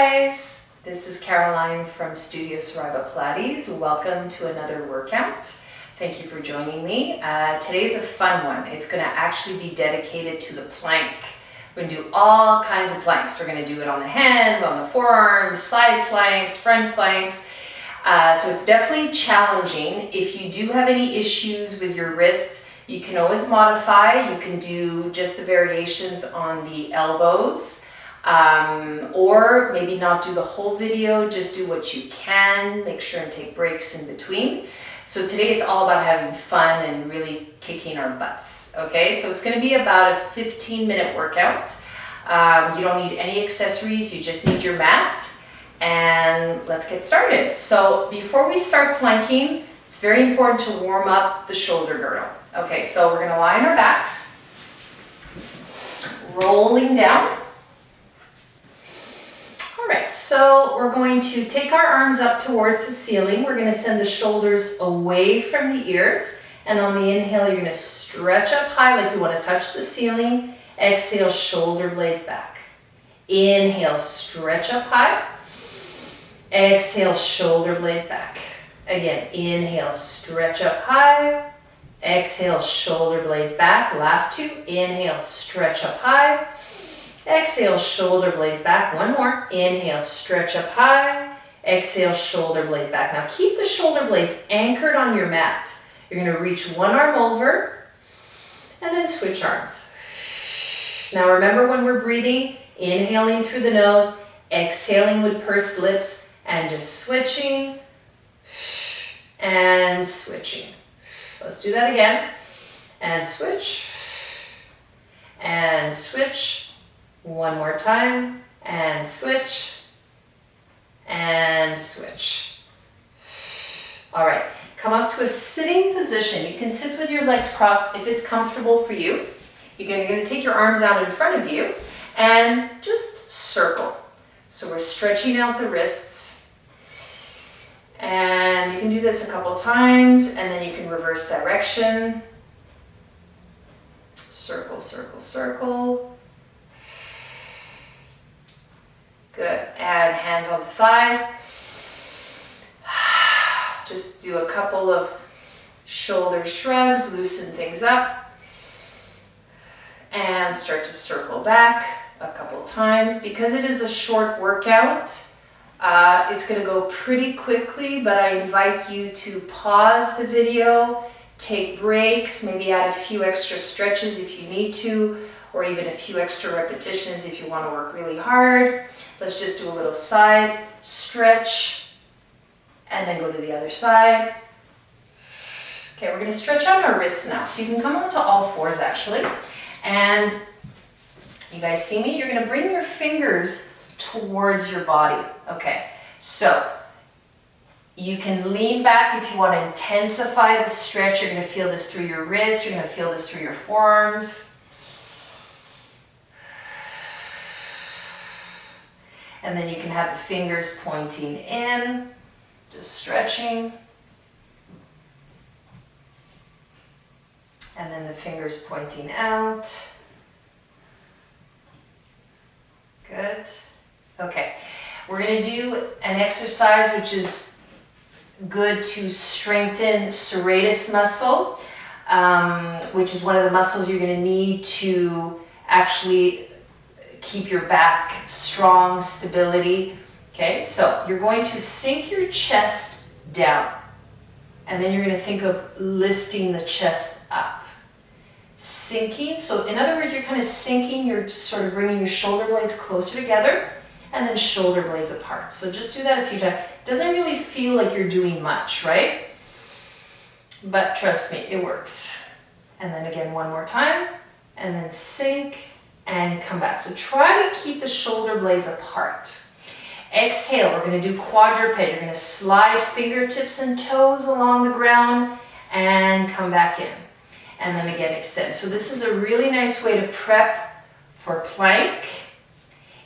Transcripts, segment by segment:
guys, this is Caroline from Studio Sariva Pilates. Welcome to another workout. Thank you for joining me. Today's a fun one. It's going to actually be dedicated to the plank. We're going to do all kinds of planks. We're going to do it on the hands, on the forearms, side planks, front planks. So it's definitely challenging. If you do have any issues with your wrists, you can always modify. You can do just the variations on the elbows. Or maybe not do the whole video, just do what you can, make sure and take breaks in between. So today it's all about having fun and really kicking our butts, okay? So it's gonna be about a 15-minute workout. You don't need any accessories, you just need your mat, and let's get started. So before we start planking, it's very important to warm up the shoulder girdle. Okay, so we're gonna lie on our backs, rolling down. All right, so we're going to take our arms up towards the ceiling. We're going to send the shoulders away from the ears. And on the inhale, you're going to stretch up high like you want to touch the ceiling. Exhale, shoulder blades back. Inhale, stretch up high. Exhale, shoulder blades back. Again, inhale, stretch up high. Exhale, shoulder blades back. Last two. Inhale, stretch up high. Exhale, shoulder blades back. One more. Inhale, stretch up high. Exhale, shoulder blades back. Now keep the shoulder blades anchored on your mat. You're going to reach one arm over and then switch arms. Now remember, when we're breathing, inhaling through the nose, exhaling with pursed lips, and just switching and switching. Let's do that again. And switch and switch. One more time, and switch, and switch. All right, come up to a sitting position. You can sit with your legs crossed if it's comfortable for you. You're going to take your arms out in front of you and just circle. So we're stretching out the wrists. And you can do this a couple times, and then you can reverse direction. Circle, circle, circle. Good, and hands on the thighs. Just do a couple of shoulder shrugs, loosen things up. And start to circle back a couple times. Because it is a short workout, it's gonna go pretty quickly, but I invite you to pause the video, take breaks, maybe add a few extra stretches if you need to, or even a few extra repetitions if you wanna work really hard. Let's just do a little side stretch and then go to the other side. Okay, we're going to stretch out our wrists now. So you can come onto all fours actually. And you guys see me? You're going to bring your fingers towards your body. Okay, so you can lean back if you want to intensify the stretch. You're going to feel this through your wrist. You're going to feel this through your forearms. And then you can have the fingers pointing in, just stretching. And then the fingers pointing out. Good. Okay, we're going to do an exercise which is good to strengthen serratus muscle, which is one of the muscles you're going to need to actually keep your back strong, stability. Okay, so you're going to sink your chest down, and then you're going to think of lifting the chest up. Sinking, so in other words, you're kind of sinking, you're just sort of bringing your shoulder blades closer together, and then shoulder blades apart. So just do that a few times. It doesn't really feel like you're doing much, right? But trust me, it works. And then again, one more time, and then sink, and come back. So try to keep the shoulder blades apart. Exhale, we're going to do quadruped. You're going to slide fingertips and toes along the ground and come back in. And then again, extend. So this is a really nice way to prep for plank.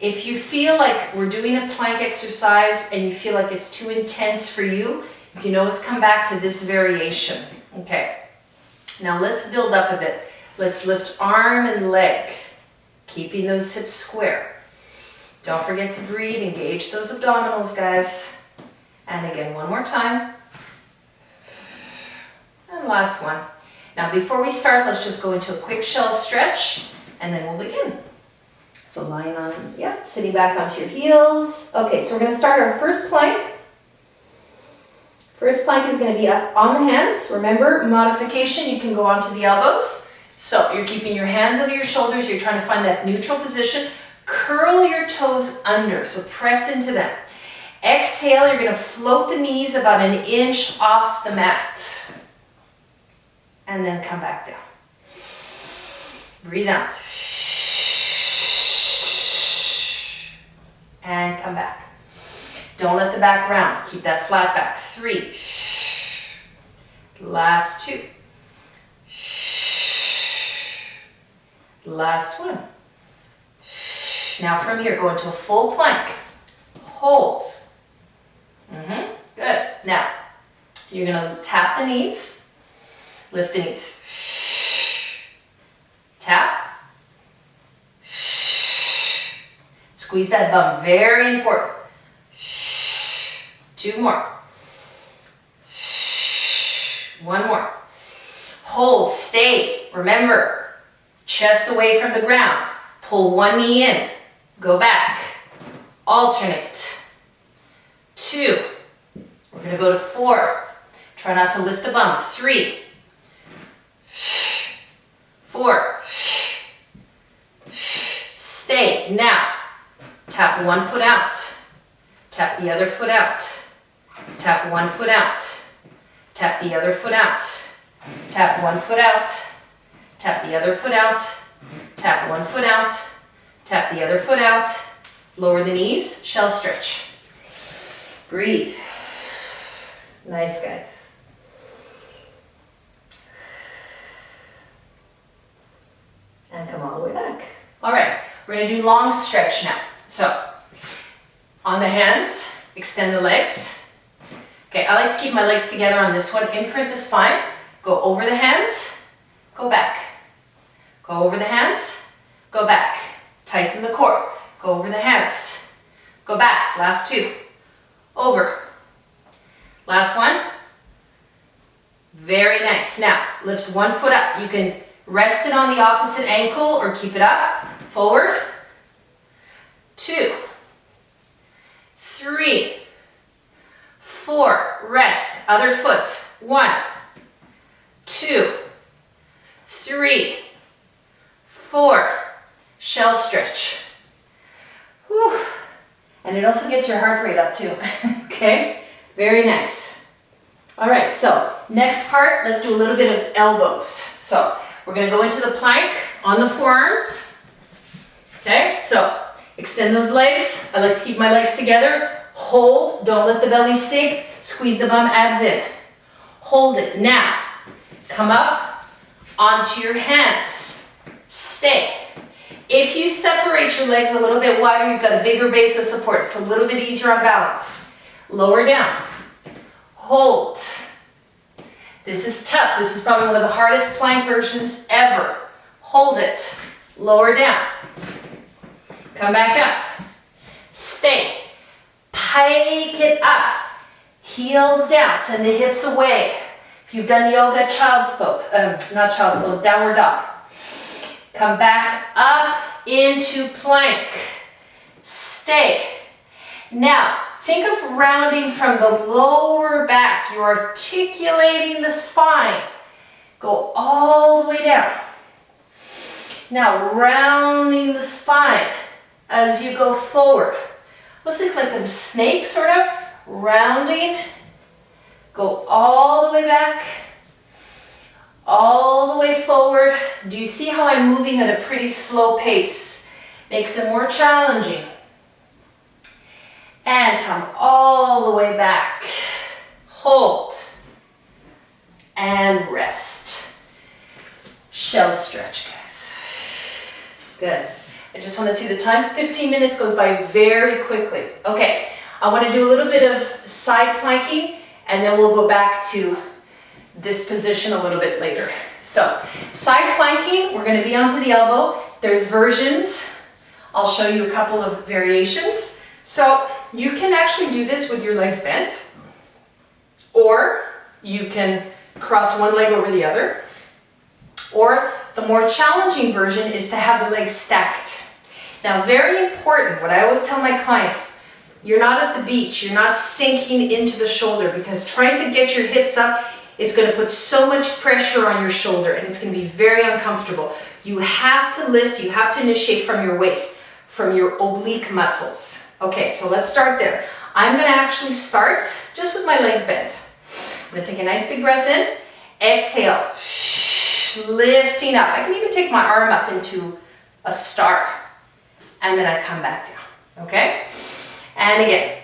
If you feel like we're doing a plank exercise and you feel like it's too intense for you, you can always come back to this variation. Okay, now let's build up a bit. Let's lift arm and leg, keeping those hips square. Don't forget to breathe, engage those abdominals, guys. And again, one more time. And last one. Now before we start, let's just go into a quick shell stretch and then we'll begin. So lying on, sitting back onto your heels. Okay, so we're gonna start our first plank. First plank is gonna be up on the hands. Remember, modification, you can go onto the elbows. So you're keeping your hands under your shoulders. You're trying to find that neutral position. Curl your toes under, so press into them. Exhale, you're gonna float the knees about an inch off the mat. And then come back down. Breathe out. And come back. Don't let the back round. Keep that flat back. 3. Last 2. Last 1. Now from here, go into a full plank. Hold. Good. Now, you're gonna tap the knees. Lift the knees. Tap. Squeeze that bum, very important. 2 more. 1 more. Hold, stay. Remember, chest away from the ground. Pull one knee in. Go back. Alternate. 2. We're gonna go to 4. Try not to lift the bum. 3. 4. Stay. Now, tap one foot out. Tap the other foot out. Tap one foot out. Tap the other foot out. Tap one foot out. Tap the other foot out. Tap one foot out. Tap the other foot out. Lower the knees, shell stretch. Breathe. Nice, guys. And come all the way back. All right, we're gonna do long stretch now. So, on the hands, extend the legs. Okay, I like to keep my legs together on this one. Imprint the spine. Go over the hands, go back. Go over the hands, go back. Tighten the core. Go over the hands. Go back. Last 2. Over. Last one. Very nice. Now, lift one foot up. You can rest it on the opposite ankle or keep it up. Forward. 2. 3. 4. Rest. Other foot. 1. 2. 3. 4. Shell stretch. Whew. And it also gets your heart rate up too. Okay? Very nice. All right, so next part, let's do a little bit of elbows. So we're gonna go into the plank on the forearms. Okay, so extend those legs. I like to keep my legs together. Hold, don't let the belly sink. Squeeze the bum, abs in. Hold it. Now, come up onto your hands. Stay. If you separate your legs a little bit wider, you've got a bigger base of support. It's a little bit easier on balance. Lower down. Hold. This is tough. This is probably one of the hardest plank versions ever. Hold it. Lower down. Come back up. Stay. Pike it up. Heels down. Send the hips away. If you've done yoga, child's pose, not child's pose, downward dog. Come back up into plank. Stay. Now, think of rounding from the lower back. You're articulating the spine. Go all the way down. Now, rounding the spine as you go forward. Let's think like a snake, sort of. Rounding. Go all the way back. All the way forward. Do you see how I'm moving at a pretty slow pace? Makes it more challenging. And come all the way back. Hold. And rest. Shell stretch, guys. Good. I just want to see the time. 15 minutes goes by very quickly. Okay, I want to do a little bit of side planking and then we'll go back to this position a little bit later. So, side planking, we're going to be onto the elbow. There's versions I'll show you a couple of variations. So you can actually do this with your legs bent, or you can cross one leg over the other, or the more challenging version is to have the legs stacked. Now, very important, what I always tell my clients, you're not at the beach, you're not sinking into the shoulder, because trying to get your hips up is going to put so much pressure on your shoulder and it's going to be very uncomfortable. You have to lift, you have to initiate from your waist, from your oblique muscles. Okay, so let's start there. I'm going to actually start just with my legs bent. I'm going to take a nice big breath in, exhale, lifting up. I can even take my arm up into a star, and then I come back down, okay? And again,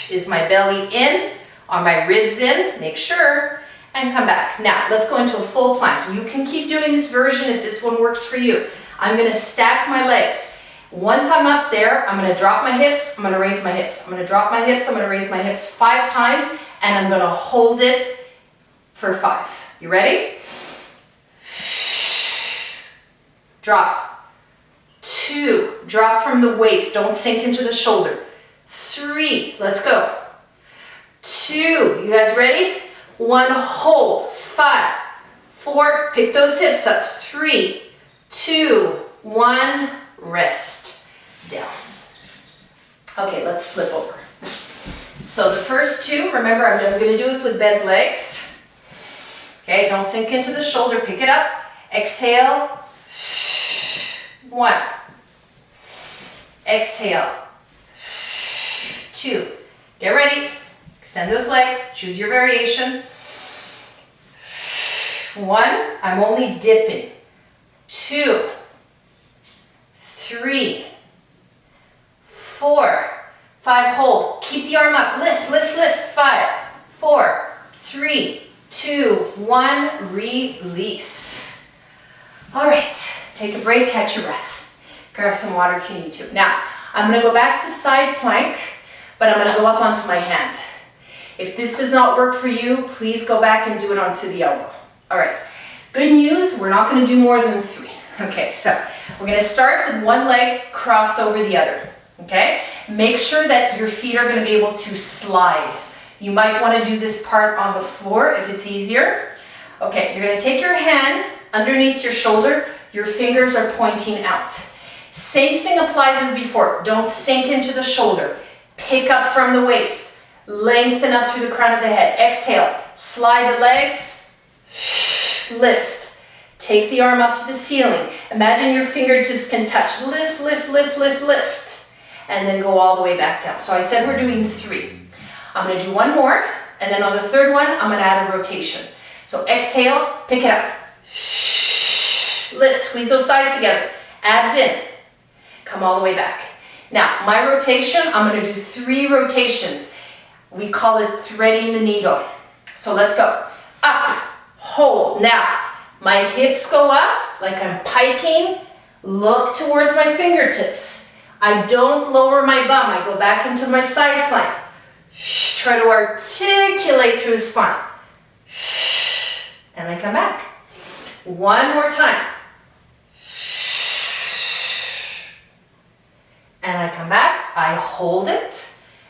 is my belly in? Are my ribs in? Make sure, and come back. Now, let's go into a full plank. You can keep doing this version if this one works for you. I'm gonna stack my legs. Once I'm up there, I'm gonna drop my hips, I'm gonna raise my hips. I'm gonna drop my hips, I'm gonna raise my hips 5 times, and I'm gonna hold it for 5. You ready? Drop. 2, drop from the waist, don't sink into the shoulder. 3, let's go. 2, you guys ready? 1, hold. 5, 4, pick those hips up. 3, 2, 1, rest. Down. Okay, let's flip over. So the first 2, remember I'm going to do it with bent legs. Okay, don't sink into the shoulder, pick it up. Exhale. 1. Exhale. 2. Get ready. Extend those legs, choose your variation. 1, I'm only dipping. 2, 3, 4, 5, hold. Keep the arm up, lift, lift, lift. 5, 4, 3, 2, 1, release. All right, take a break, catch your breath. Grab some water if you need to. Now, I'm gonna go back to side plank, but I'm gonna go up onto my hand. If this does not work for you, please go back and do it onto the elbow. All right, good news, we're not gonna do more than 3. Okay, so we're gonna start with one leg crossed over the other, okay? Make sure that your feet are gonna be able to slide. You might wanna do this part on the floor if it's easier. Okay, you're gonna take your hand underneath your shoulder, your fingers are pointing out. Same thing applies as before, don't sink into the shoulder. Pick up from the waist. Lengthen up through the crown of the head. Exhale, slide the legs, lift. Take the arm up to the ceiling. Imagine your fingertips can touch. Lift, lift, lift, lift, lift. And then go all the way back down. So I said we're doing 3. I'm gonna do 1 more, and then on the 3rd one, I'm gonna add a rotation. So exhale, pick it up. Lift, squeeze those thighs together. Abs in. Come all the way back. Now, my rotation, I'm gonna do 3 rotations. We call it threading the needle. So let's go. Up, hold. Now, my hips go up like I'm piking. Look towards my fingertips. I don't lower my bum. I go back into my side plank. Try to articulate through the spine. And I come back. 1 more time. And I come back. I hold it.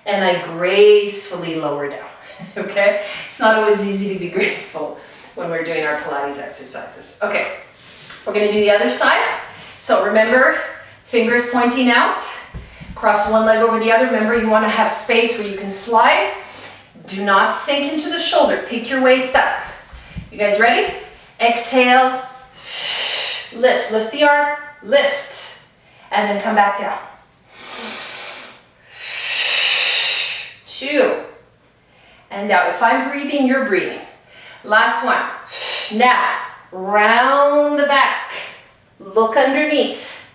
And I gracefully lower down, okay? It's not always easy to be graceful when we're doing our Pilates exercises. Okay, we're gonna do the other side. So remember, fingers pointing out, cross one leg over the other. Remember, you wanna have space where you can slide. Do not sink into the shoulder. Pick your waist up. You guys ready? Exhale, lift, lift the arm, lift, and then come back down. 2, and now if I'm breathing, you're breathing. Last one. Now, round the back, look underneath,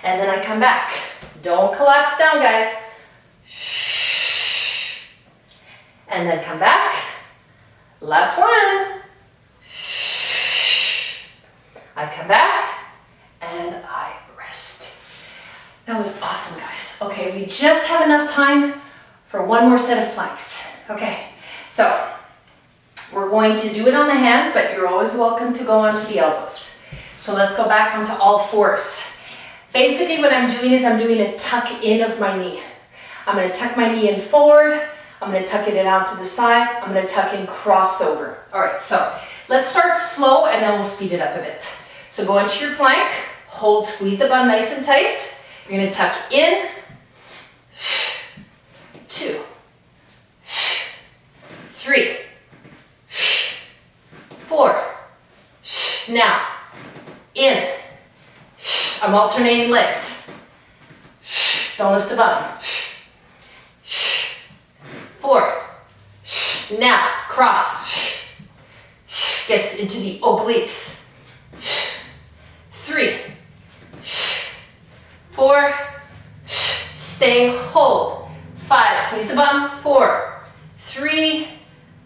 and then I come back. Don't collapse down, guys. And then come back. Last one. I come back, and I rest. That was awesome, guys. Okay, we just have enough time for 1 more set of planks. Okay, so we're going to do it on the hands, but you're always welcome to go onto the elbows. So let's go back onto all 4s. Basically what I'm doing is I'm doing a tuck in of my knee. I'm gonna tuck my knee in forward. I'm gonna tuck it in out to the side. I'm gonna tuck in crossed over. All right, so let's start slow and then we'll speed it up a bit. So go into your plank, hold, squeeze the bum nice and tight. You're gonna tuck in, 2, 3, 4. Now, in. I'm alternating legs. Don't lift the bum. 4. Now, cross. Gets into the obliques. 3. 4. Stay, hold. 5. Squeeze the bum. 4. 3,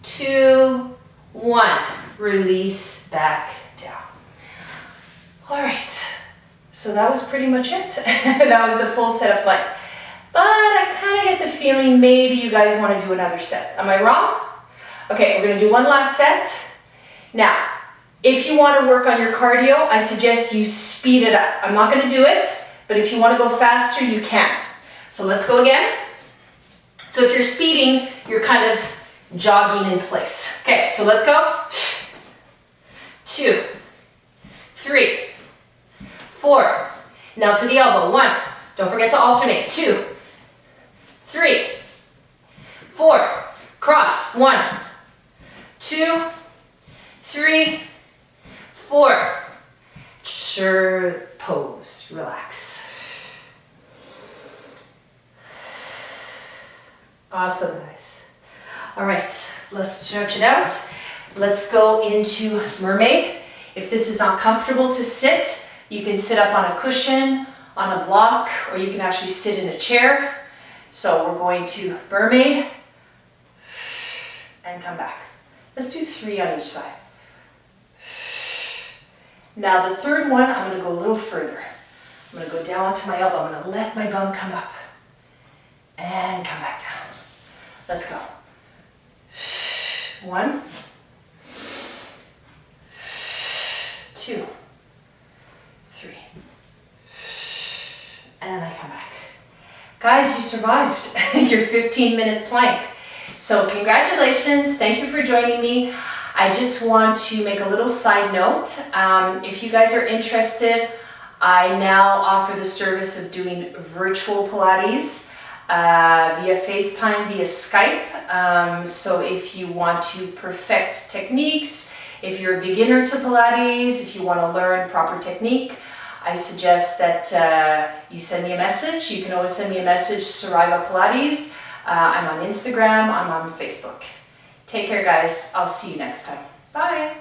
2, 1. Release back down. All right. So that was pretty much it. That was the full set of plank. But I kind of get the feeling maybe you guys want to do another set. Am I wrong? Okay, we're going to do one last set. Now, if you want to work on your cardio, I suggest you speed it up. I'm not going to do it, but if you want to go faster, you can. So let's go again. So if you're speeding, you're kind of jogging in place. Okay, so let's go. 2, 3, 4. Now to the elbow. 1. Don't forget to alternate. 2, 3, 4. Cross. 1, 2, 3, 4. Sure, pose. Relax. Awesome, guys. All right, let's stretch it out. Let's go into mermaid. If this is not comfortable to sit, you can sit up on a cushion, on a block, or you can actually sit in a chair. So we're going to mermaid and come back. Let's do 3 on each side. Now the third one, I'm going to go a little further. I'm going to go down to my elbow. I'm going to let my bum come up and come back down. Let's go. 1, 2, 3, and I come back. Guys, you survived your 15-minute plank. So congratulations, thank you for joining me. I just want to make a little side note. If you guys are interested, I now offer the service of doing virtual Pilates via FaceTime, via Skype. So if you want to perfect techniques, if you're a beginner to Pilates, if you want to learn proper technique, I suggest that you send me a message. You can always send me a message, Sariva Pilates. I'm on Instagram, I'm on Facebook. Take care, guys. I'll see you next time. Bye.